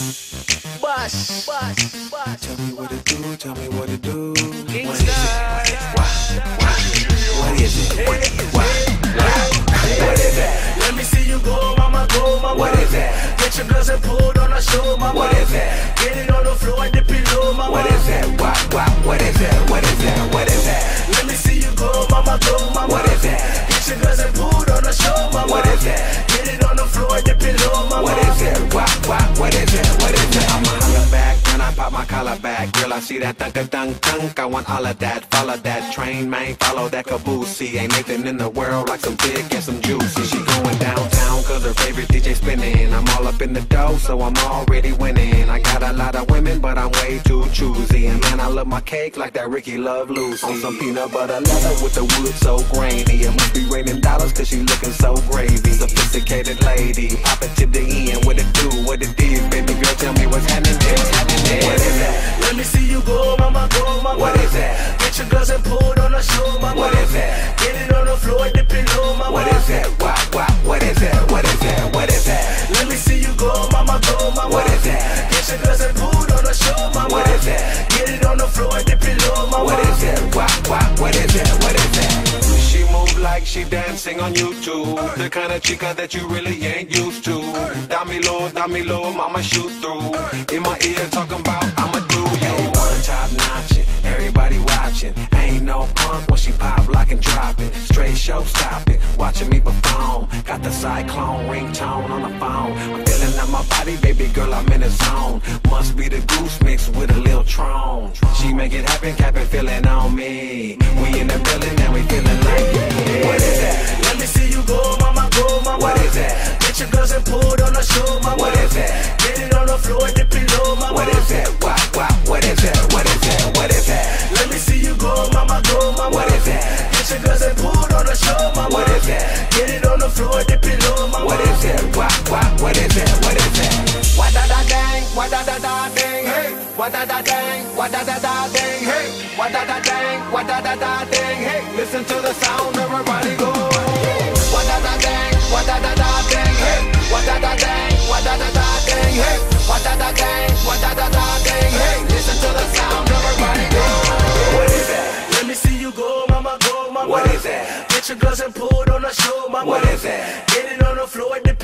Bush. Tell me what it do, tell me what it do. King What is Star. it? What is it? What is it? Let me see you go, mama, go, mama. What is that? Get your gloves and pull on the show, mama. What is that? Get it on the floor and dip it low, mama. What is that? What is that? What is that? What is that? Let me see you go, mama, go, mama. What is that? Get your gloves and pull on the show, mama. What is that? Get it on the floor and dip it low, mama. What is that? What is that? What is that? I'ma holler back when I pop my collar back. Girl, I see that thunk-a-dunk-dunk. I want all of that. Follow that train, man. Follow that caboose. Ain't nothing in the world like some thick and some juicy. She going downtown cause her favorite DJ spinning. I'm all up in the dough, so I'm already winning. I got a lot of women, but I'm way too choosy. And man, I love my cake like that Ricky Love Lucy. On some peanut butter leather with the wood so grainy. It must be raining dollars cause she looking so gravy. Sophisticated lady, pop it to the end. What it do, what it is, baby girl, tell me what's happening. What is that? Let me see you go, mama, go, mama. What is that? Get your gloves and pull on the show, mama. What is that? Get it on the floor and dip it low, mama. What is that? What is that? What is that? What is that? Let me see you go, mama, go, mama. What is that? Get your gloves and pull on the show, mama. What is that? Get it on the floor and dip it low, mama. What is that? What is that? What is that? She move like she dancing on YouTube. The kind of chica that you really ain't used to. Dame low, mama shoot through. In my ear talking about I'ma do you. One top notching, everybody watching. Ain't no punk when she pop, lock and drop it. Straight show stopping, watching me perform. Got the cyclone ringtone on the phone. I'm feeling out my body, baby girl, I'm in the zone. Must be the goose mixed with a little Tron. She make it happen, Cap'n feeling on me. We in the building and we feeling like what is that? Let me see you go, mama, go, mama. What is that? Get your gloves and pull on the show, mama. What is that? Get it on the floor and dip it low, mama. What is that? What is that? What is that? What is that? Let me see you go, mama, go, mama. What is that? Get your gloves and pull on the show, mama. What is that? Get it on the floor and dip it low, mama. What is that? What is that? What is that? What da da dang, what da da da dang, hey. What da da dang, what da da da dang, hey. What da da dang, what da da da dang, hey. Listen to the sound, everybody go. What da da dang, what da da da dang, hey. What da da dang, what da da da dang, hey. What da da dang, what da da da dang, hey. Listen to the sound, everybody go. What is that? Let me see you go, mama, go, mama. What is that? Get your gloves and pull on the show, mama. What is that? Get it on the floor and dip